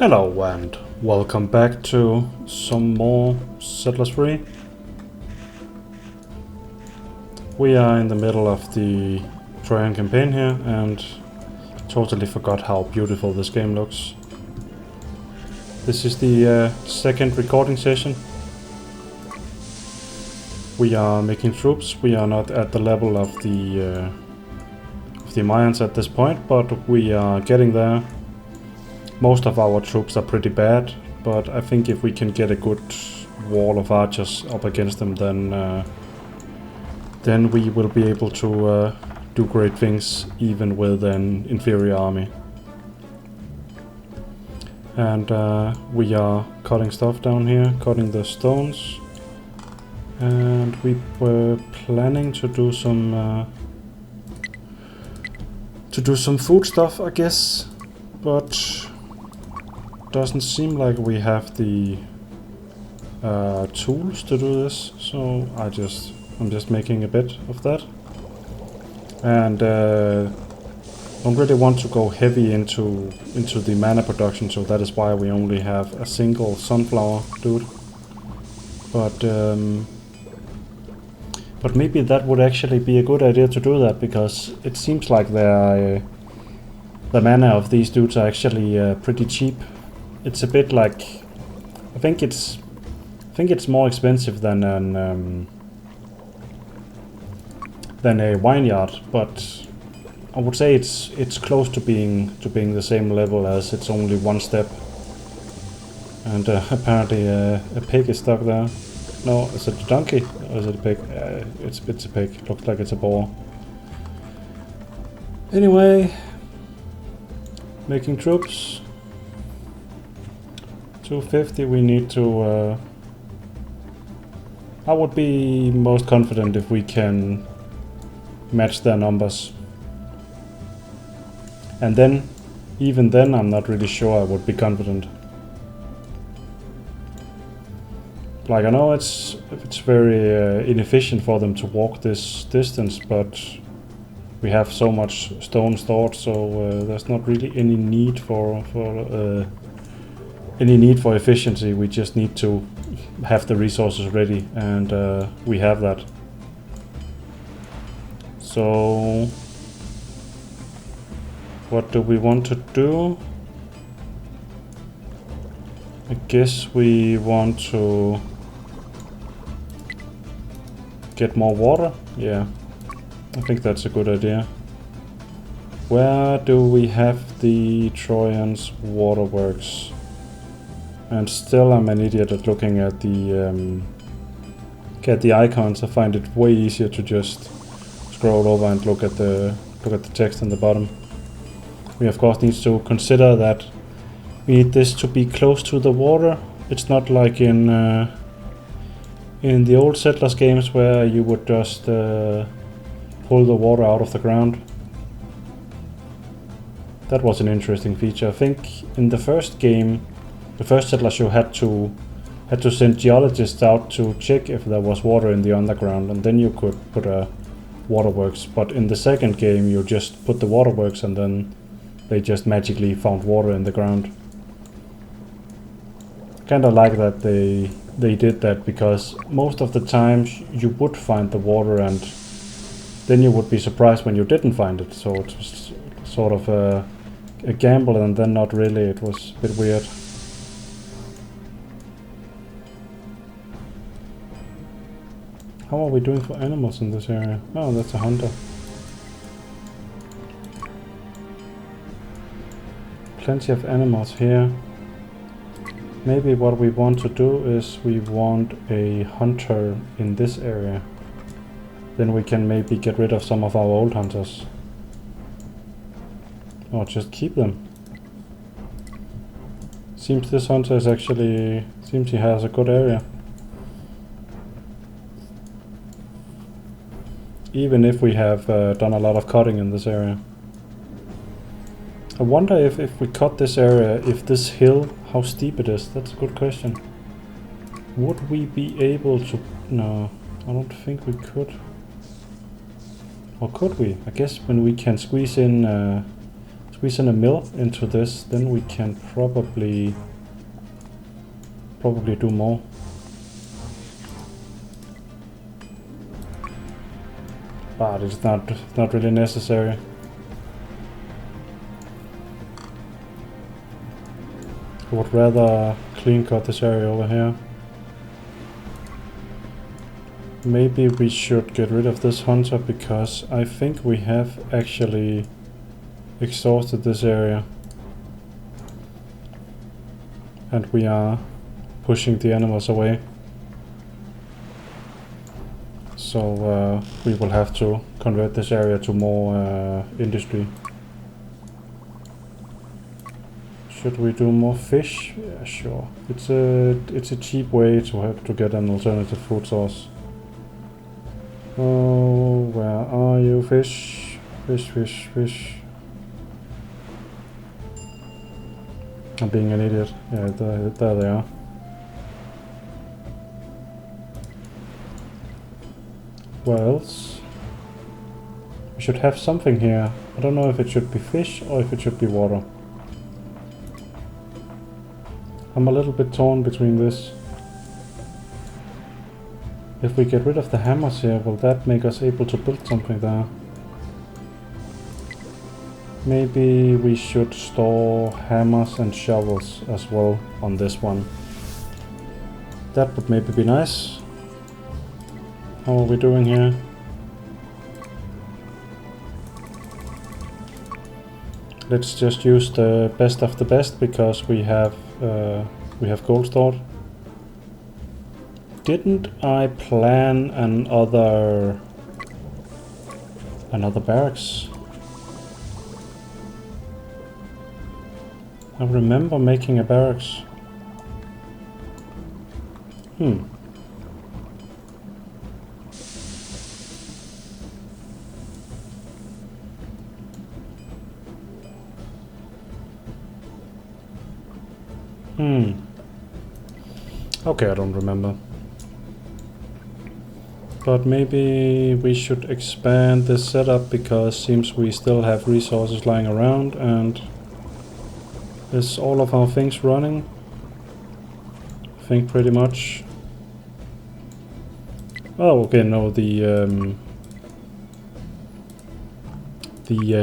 Hello and welcome back to some more Settlers Free. We are in the middle of the Trojan campaign here and totally forgot how beautiful this game looks. This is the second recording session. We are making troops. We are not at the level of the Mayans at this point, but we are getting there. Most of our troops are pretty bad, but I think if we can get a good wall of archers up against them, then we will be able to do great things even with an inferior army. And we are cutting stuff down here, cutting the stones, and we were planning to do some food stuff, I guess, but doesn't seem like we have the tools to do this, so I'm just making a bit of that, and don't really want to go heavy into the mana production, so that is why we only have a single sunflower dude. But maybe that would actually be a good idea to do that, because it seems like the mana of these dudes are actually pretty cheap. It's a bit like, I think it's more expensive than a vineyard, but I would say it's close to being the same level, as it's only one step. And apparently a pig is stuck there. No, is it a donkey or is it a pig? It's a pig. Looks like it's a boar. Anyway, making troops. 250 we need to... I would be most confident if we can match their numbers. And then, even then, I'm not really sure I would be confident. Like, I know it's very inefficient for them to walk this distance, but we have so much stone stored, so there's not really any need for efficiency. We just need to have the resources ready, and we have that. So what do we want to do? I guess we want to get more water. Yeah, I think that's a good idea. Where do we have the Trojans waterworks? And still I'm an idiot at looking at the icons. I find it way easier to just scroll over and look at the text in the bottom. We of course need to consider that we need this to be close to the water. It's not like in the old Settlers games where you would just pull the water out of the ground. That was an interesting feature. I think in the first game, the first Settlers, you had to send geologists out to check if there was water in the underground, and then you could put a waterworks. But in the second game, you just put the waterworks, and then they just magically found water in the ground. Kinda like that they did that, because most of the times you would find the water, and then you would be surprised when you didn't find it. So it was sort of a gamble, and then not really. It was a bit weird. How are we doing for animals in this area? Oh, that's a hunter. Plenty of animals here. Maybe what we want to do is we want a hunter in this area. Then we can maybe get rid of some of our old hunters. Or just keep them. Seems this hunter is actually... seems he has a good area. Even if we have done a lot of cutting in this area. I wonder if we cut this area, if this hill, how steep it is. That's a good question. Would we be able to... No, I don't think we could. Or could we? I guess when we can squeeze in squeeze in a mill into this, then we can probably do more. But it's not really necessary. I would rather clean cut this area over here. Maybe we should get rid of this hunter, because I think we have actually exhausted this area. And we are pushing the animals away. So we will have to convert this area to more industry. Should we do more fish? Yeah, sure. It's a cheap way to have to get an alternative food source. Oh, where are you, fish? Fish, fish, fish. I'm being an idiot. Yeah, there they are. What else? We should have something here. I don't know if it should be fish or if it should be water. I'm a little bit torn between this. If we get rid of the hammers here, will that make us able to build something there? Maybe we should store hammers and shovels as well on this one. That would maybe be nice. How are we doing here? Let's just use the best of the best, because we have gold stored. Didn't I plan another barracks? I remember making a barracks. Okay, I don't remember. But maybe we should expand this setup, because seems we still have resources lying around, and is all of our things running? I think pretty much. Oh, okay, no, the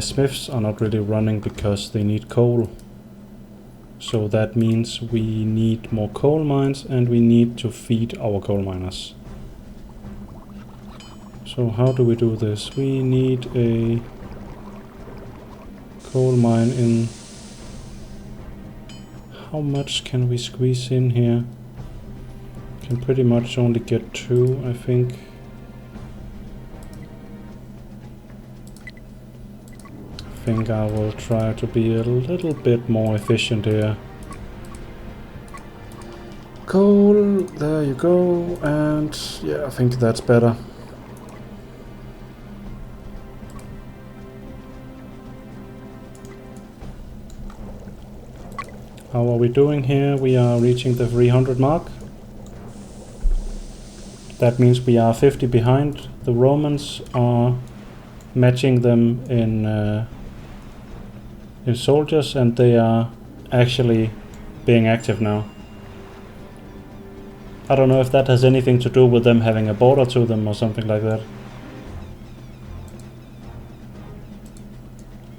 smiths are not really running because they need coal. So that means we need more coal mines, and we need to feed our coal miners. So how do we do this? We need a coal mine in. How much can we squeeze in here? Can pretty much only get 2, I think. I think I will try to be a little bit more efficient here. Coal, there you go, and yeah, I think that's better. How are we doing here? We are reaching the 300 mark. That means we are 50 behind. The Romans are matching them in soldiers, and they are actually being active now. I don't know if that has anything to do with them having a border to them or something like that.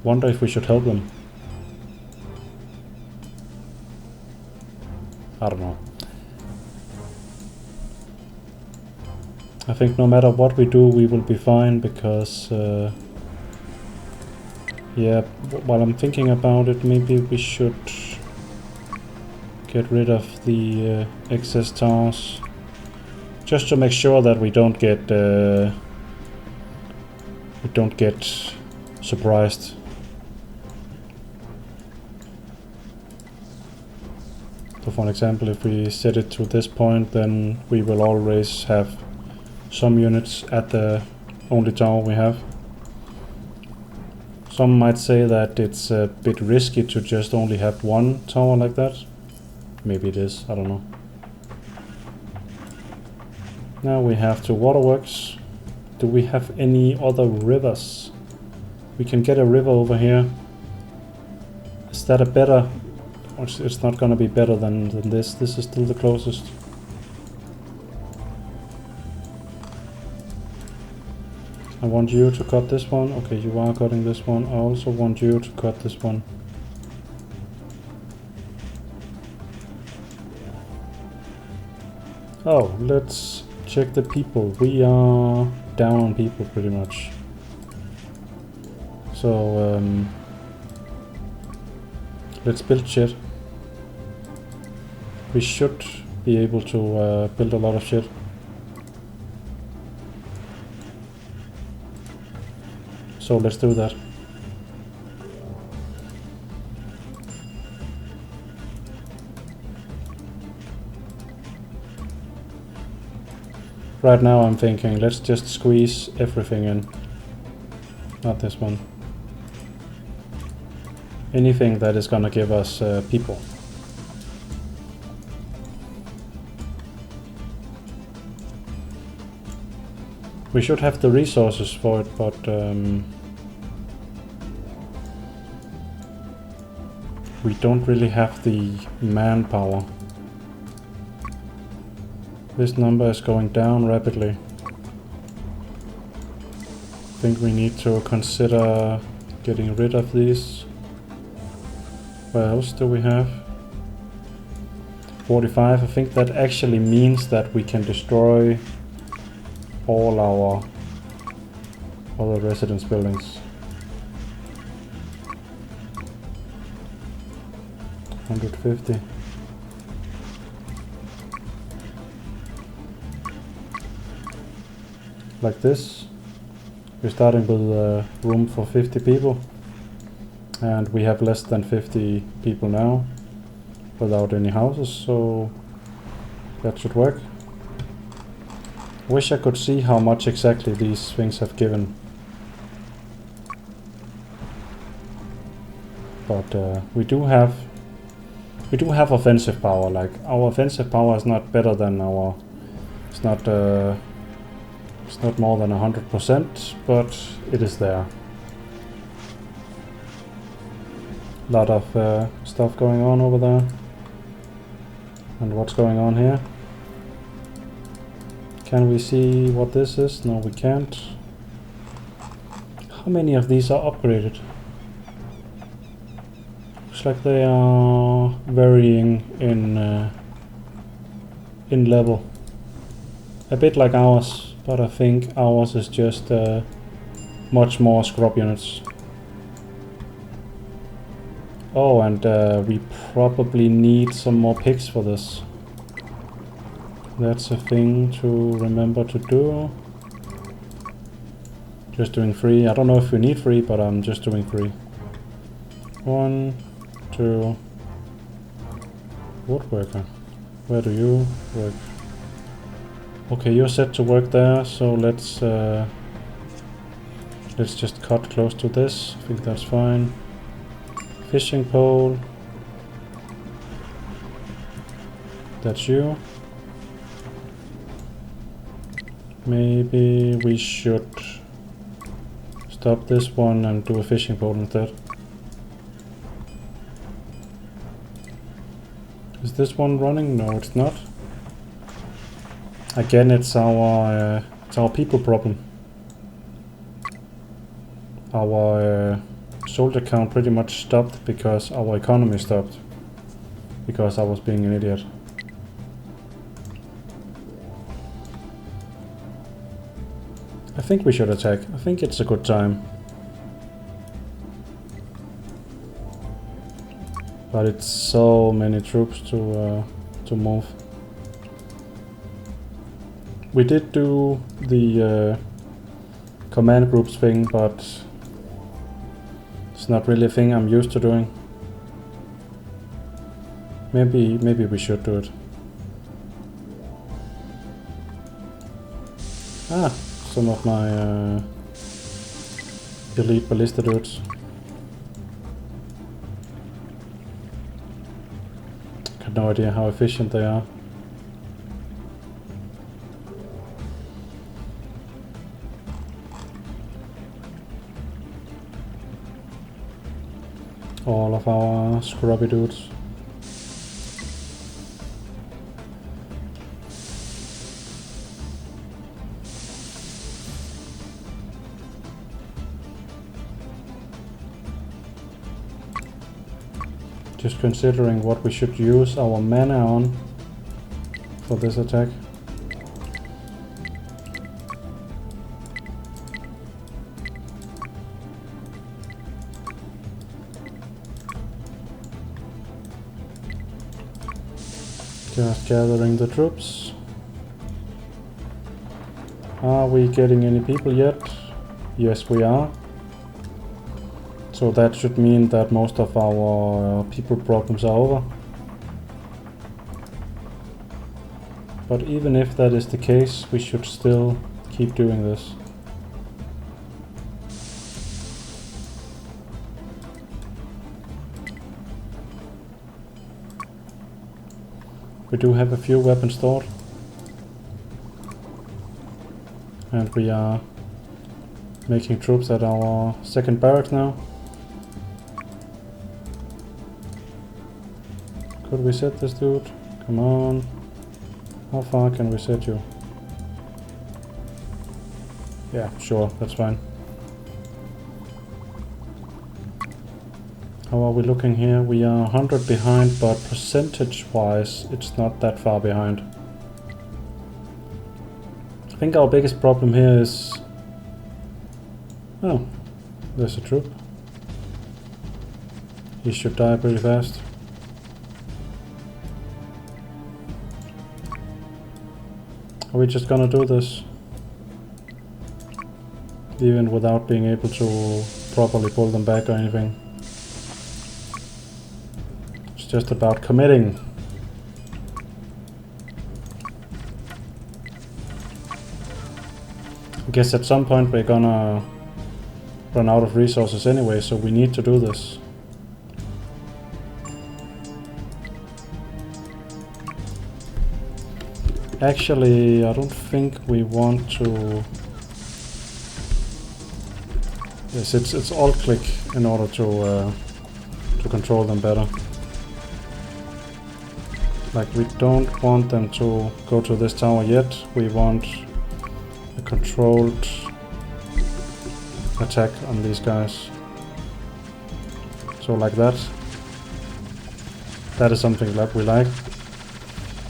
Wonder if we should help them. I don't know. I think no matter what we do, we will be fine, because yeah, while I'm thinking about it, maybe we should get rid of the excess towers, just to make sure that we don't get surprised. So for example, if we set it to this point, then we will always have some units at the only tower we have. Some might say that it's a bit risky to just only have one tower like that. Maybe it is, I don't know. Now we have 2 waterworks. Do we have any other rivers? We can get a river over here. that a better... It's not gonna be better than this. This is still the closest. I want you to cut this one. Okay, you are cutting this one. I also want you to cut this one. Oh, let's check the people. We are down on people pretty much. So, let's build shit. We should be able to build a lot of shit. So let's do that. Right now I'm thinking, let's just squeeze everything in. Not this one. Anything that is gonna give us people. We should have the resources for it, but we don't really have the manpower. This number is going down rapidly. I think we need to consider getting rid of these. What else do we have? 45. I think that actually means that we can destroy all our other residence buildings. 150. Like this. We're starting with room for 50 people. And we have less than 50 people now. Without any houses, so that should work. Wish I could see how much exactly these things have given. But we do have offensive power. Like, our offensive power is not better than our... It's not more than 100%, but it is there. Lot of stuff going on over there. And what's going on here? Can we see what this is? No, we can't. How many of these are upgraded? Looks like they are varying in level. A bit like ours, but I think ours is just much more scrub units. Oh, and we probably need some more pigs for this. That's a thing to remember to do. Just doing 3. I don't know if we need 3, but I'm just doing 3. 1, 2. Woodworker. Where do you work? Okay, you're set to work there, so let's just cut close to this. I think that's fine. Fishing pole. That's you. Maybe we should stop this one and do a fishing pole instead. Is this one running? No, it's not. Again, it's our people problem. Our soldier count pretty much stopped because our economy stopped. Because I was being an idiot. I think we should attack. I think it's a good time. But it's so many troops to move. We did do the command groups thing, but it's not really a thing I'm used to doing. Maybe we should do it. Ah, some of my elite ballista dudes. Got no idea how efficient they are. all of our scrubby dudes. Just considering what we should use our mana on for this attack. Just gathering the troops. Are we getting any people yet? Yes, we are. So that should mean that most of our people problems are over. But even if that is the case, we should still keep doing this. We do have a few weapons stored. And we are making troops at our second barracks now. Could we set this dude? Come on. How far can we set you? Yeah, sure, that's fine. How are we looking here? We are 100 behind, but percentage-wise, it's not that far behind. I think our biggest problem here is... Oh, there's a troop. He should die pretty fast. Are we just gonna do this? Even without being able to properly pull them back or anything. It's just about committing. I guess at some point we're gonna run out of resources anyway, so we need to do this. Actually, I don't think we want to... Yes, it's alt-click in order to control them better. Like, we don't want them to go to this tower yet. We want a controlled attack on these guys. So like that. That is something that we like.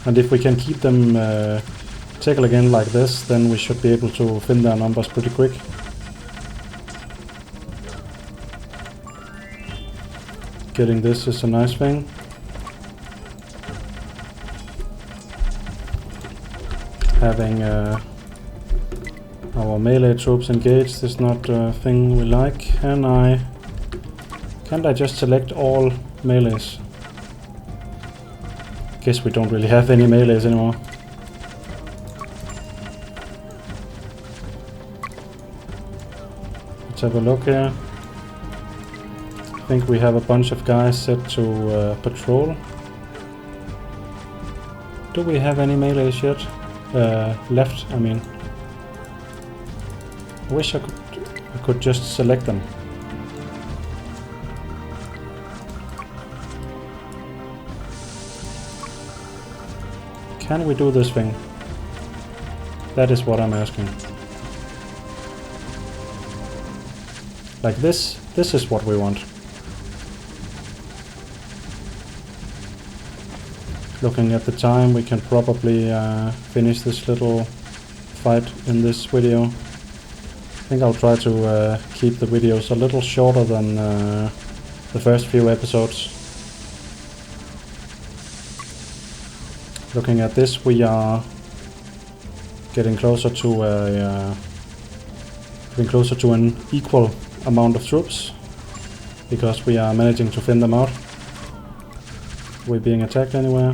And if we can keep them tickle again like this, then we should be able to thin their numbers pretty quick. Getting this is a nice thing. Having our melee troops engaged is not a thing we like. Can't I just select all melees? Guess we don't really have any melees anymore. Let's have a look here. I think we have a bunch of guys set to patrol. Do we have any melees yet? Left, I mean. I wish I could just select them. Can we do this thing? That is what I'm asking. Like this is what we want. Looking at the time, we can probably finish this little fight in this video. I think I'll try to keep the videos a little shorter than the first few episodes. Looking at this, we are getting closer to an equal amount of troops, because we are managing to thin them out. Are we being attacked anywhere?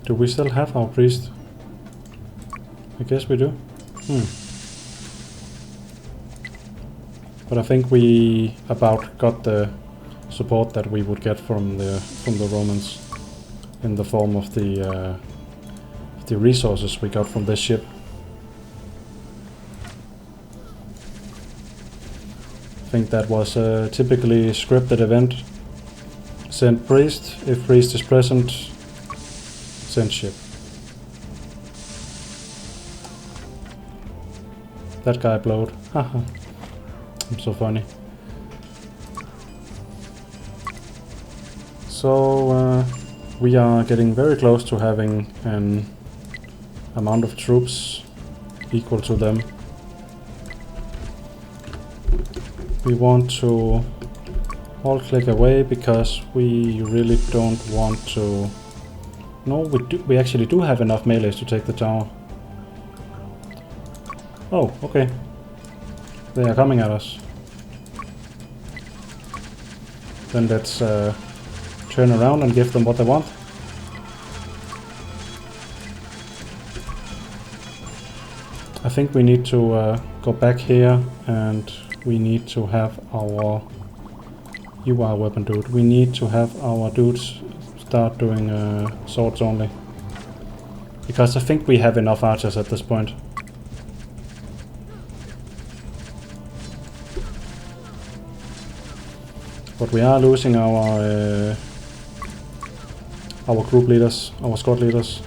Do we still have our priest? I guess we do. But I think we about got the support that we would get from the Romans in the form of the resources we got from this ship. think that was a typically scripted event. Send priest, if priest is present, send ship. That guy blowed. Haha. I'm so funny. So we are getting very close to having an amount of troops equal to them. We want to all click away because we really don't want to... No, we actually do have enough melees to take the tower. Oh, okay. They are coming at us. Then let's turn around and give them what they want. I think we need to go back here and we need to have our... You are a weapon dude. We need to have our dudes start doing swords only. Because I think we have enough archers at this point. But we are losing our group leaders, our squad leaders.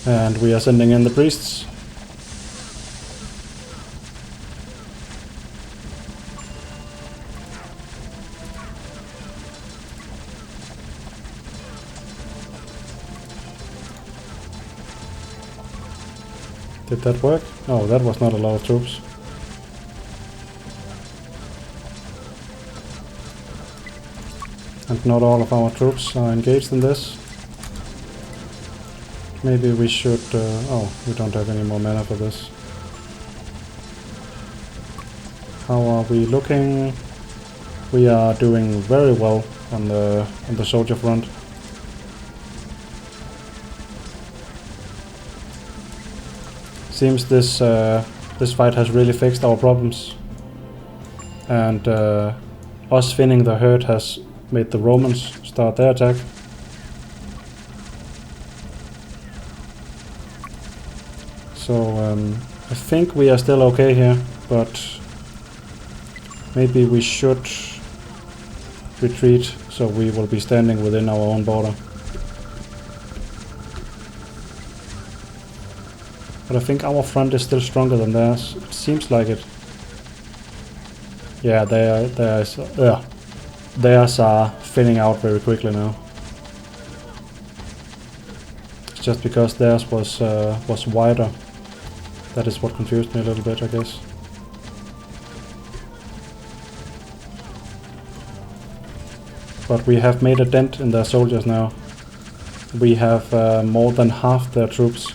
And we are sending in the priests. Did that work? Oh, that was not a lot of troops. And not all of our troops are engaged in this. Maybe we should... oh, we don't have any more mana for this. How are we looking? We are doing very well on the soldier front. Seems this fight has really fixed our problems, and us finning the herd has made the Romans start their attack. So I think we are still okay here, but maybe we should retreat so we will be standing within our own border. But I think our front is still stronger than theirs. It seems like it. Yeah, theirs are thinning out very quickly now. It's just because theirs was wider. That is what confused me a little bit, I guess. But we have made a dent in their soldiers now. We have more than half their troops.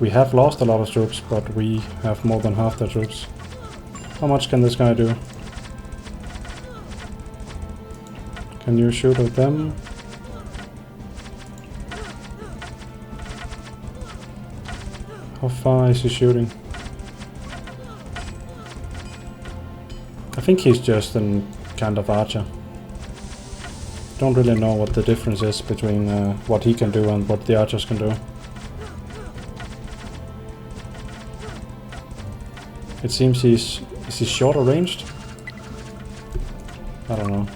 We have lost a lot of troops, but we have more than half their troops. How much can this guy do? Can you shoot at them? How far is he shooting? I think he's just a kind of archer. Don't really know what the difference is between what he can do and what the archers can do. It seems is he shorter ranged? I don't know.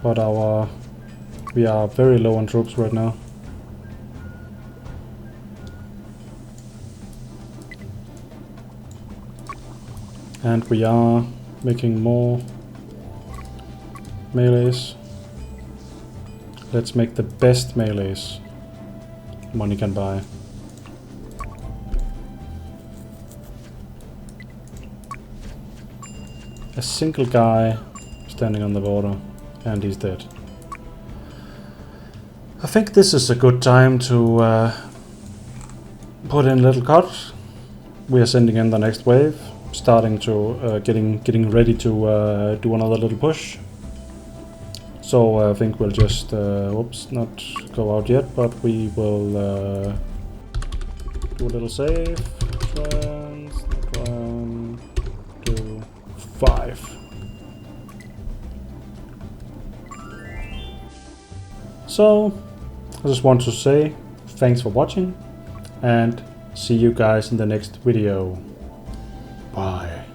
But we are very low on troops right now. And we are making more melees. Let's make the best melees money can buy. A single guy standing on the border, and he's dead. I think this is a good time to put in a little cut. We are sending in the next wave, starting to getting ready to do another little push. So I think we'll just, whoops, not go out yet, but we will do a little save. 1, 2, 5. So I just want to say thanks for watching and see you guys in the next video. Bye.